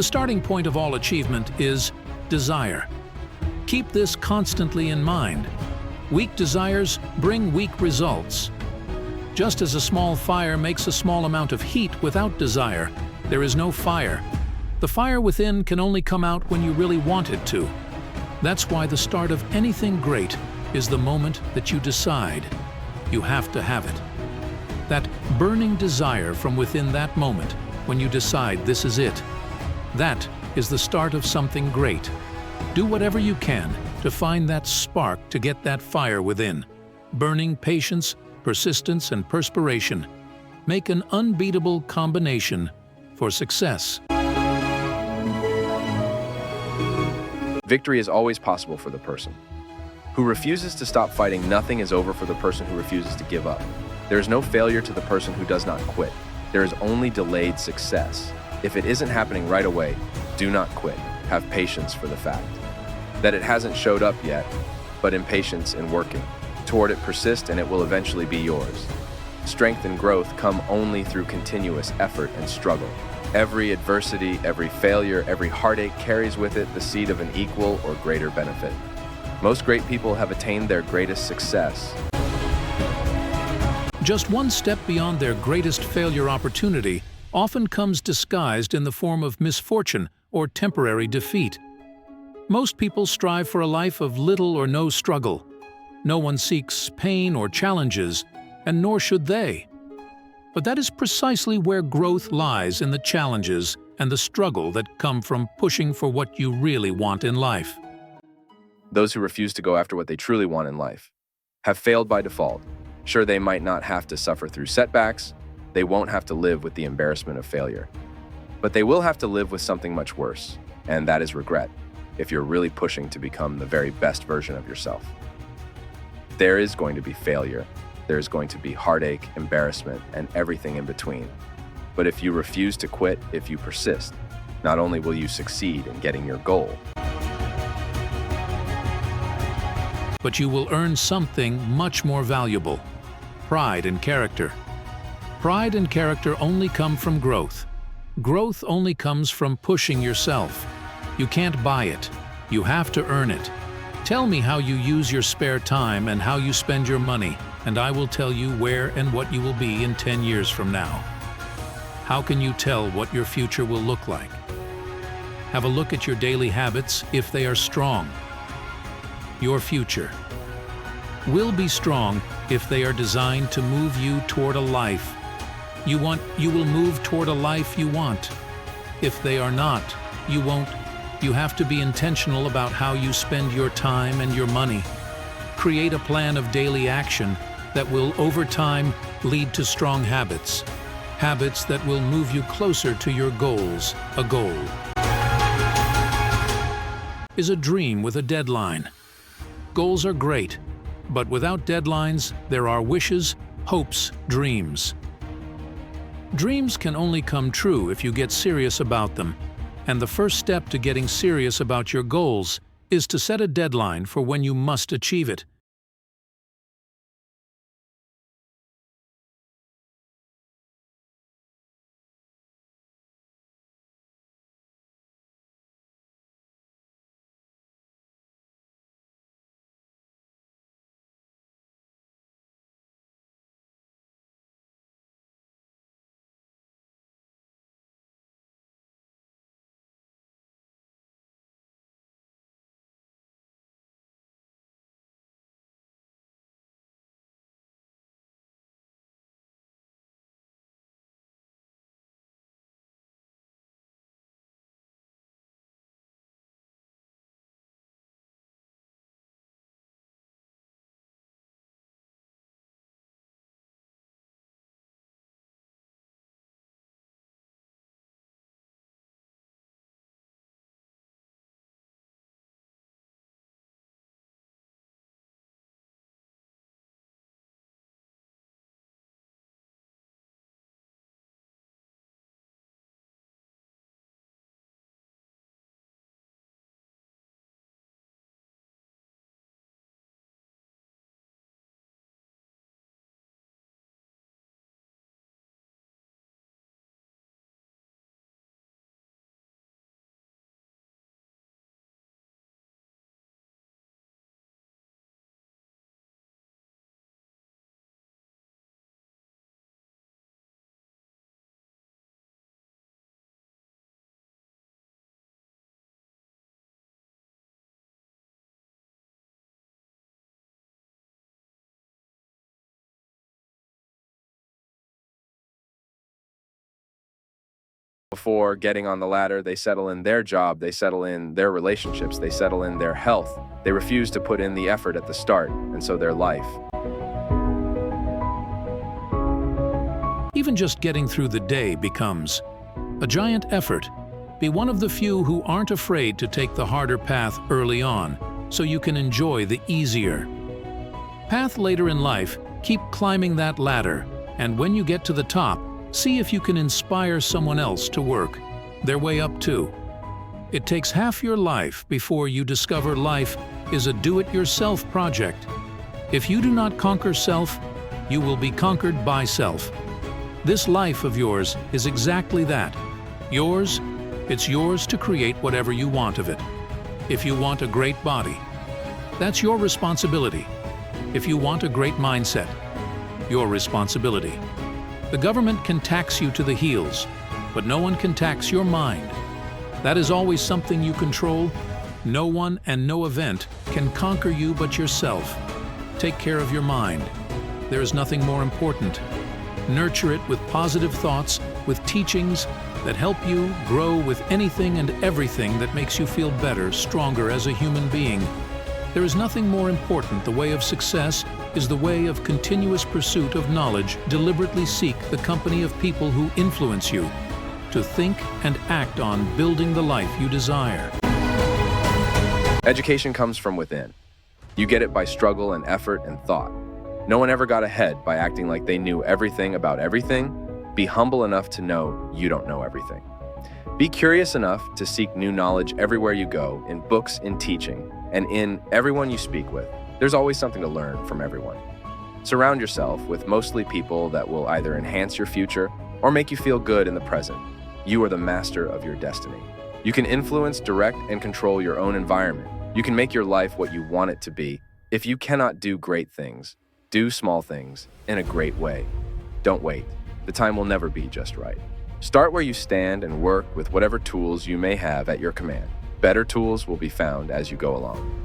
The starting point of all achievement is desire. Keep this constantly in mind. Weak desires bring weak results. Just as a small fire makes a small amount of heat without desire, there is no fire. The fire within can only come out when you really want it to. That's why the start of anything great is the moment that you decide. You have to have it. That burning desire from within that moment, when you decide this is it, that is the start of something great. Do whatever you can to find that spark to get that fire within. Burning patience, persistence, and perspiration make an unbeatable combination for success. Victory is always possible for the person who refuses to stop fighting. Nothing is over for the person who refuses to give up. There is no failure to the person who does not quit. There is only delayed success. If it isn't happening right away, do not quit. Have patience for the fact that it hasn't showed up yet, but impatience in working toward it. Persist and it will eventually be yours. Strength and growth come only through continuous effort and struggle. Every adversity, every failure, every heartache carries with it the seed of an equal or greater benefit. Most great people have attained their greatest success Just one step beyond their greatest failure. Opportunity often comes disguised in the form of misfortune or temporary defeat. Most people strive for a life of little or no struggle. No one seeks pain or challenges, and nor should they. But that is precisely where growth lies, in the challenges and the struggle that come from pushing for what you really want in life. Those who refuse to go after what they truly want in life have failed by default. Sure, they might not have to suffer through setbacks. They won't have to live with the embarrassment of failure. But they will have to live with something much worse, and that is regret, if you're really pushing to become the very best version of yourself. There is going to be failure. There is going to be heartache, embarrassment, and everything in between. But if you refuse to quit, if you persist, not only will you succeed in getting your goal, but you will earn something much more valuable: pride and character. Pride and character only come from growth. Growth only comes from pushing yourself. You can't buy it. You have to earn it. Tell me how you use your spare time and how you spend your money, and I will tell you where and what you will be in 10 years from now. How can you tell what your future will look like? Have a look at your daily habits if they are strong. Your future will be strong if they are designed to move you toward a life you want. You will move toward a life you want. If they are not, you won't. You have to be intentional about how you spend your time and your money. Create a plan of daily action that will, over time, lead to strong habits. Habits that will move you closer to your goals. A goal is a dream with a deadline. Goals are great, but without deadlines, there are wishes, hopes, dreams. Dreams can only come true if you get serious about them, and the first step to getting serious about your goals is to set a deadline for when you must achieve it. Before getting on the ladder, they settle in their job, they settle in their relationships, they settle in their health. They refuse to put in the effort at the start, and so their life. Even just getting through the day becomes a giant effort. Be one of the few who aren't afraid to take the harder path early on, so you can enjoy the easier path later in life. Keep climbing that ladder, and when you get to the top, see if you can inspire someone else to work their way up too. It takes half your life before you discover life is a do-it-yourself project. If you do not conquer self, you will be conquered by self. This life of yours is exactly that. Yours, it's yours to create whatever you want of it. If you want a great body, that's your responsibility. If you want a great mindset, your responsibility. The government can tax you to the heels, but no one can tax your mind. That is always something you control. No one and no event can conquer you but yourself. Take care of your mind. There is nothing more important. Nurture it with positive thoughts, with teachings that help you grow with anything and everything that makes you feel better, stronger as a human being. There is nothing more important. The way of success is the way of continuous pursuit of knowledge. Deliberately seek the company of people who influence you to think and act on building the life you desire. Education comes from within. You get it by struggle and effort and thought. No one ever got ahead by acting like they knew everything about everything. Be humble enough to know you don't know everything. Be curious enough to seek new knowledge everywhere you go, in books, in teaching, and in everyone you speak with. There's always something to learn from everyone. Surround yourself with mostly people that will either enhance your future or make you feel good in the present. You are the master of your destiny. You can influence, direct, and control your own environment. You can make your life what you want it to be. If you cannot do great things, do small things in a great way. Don't wait. The time will never be just right. Start where you stand and work with whatever tools you may have at your command. Better tools will be found as you go along.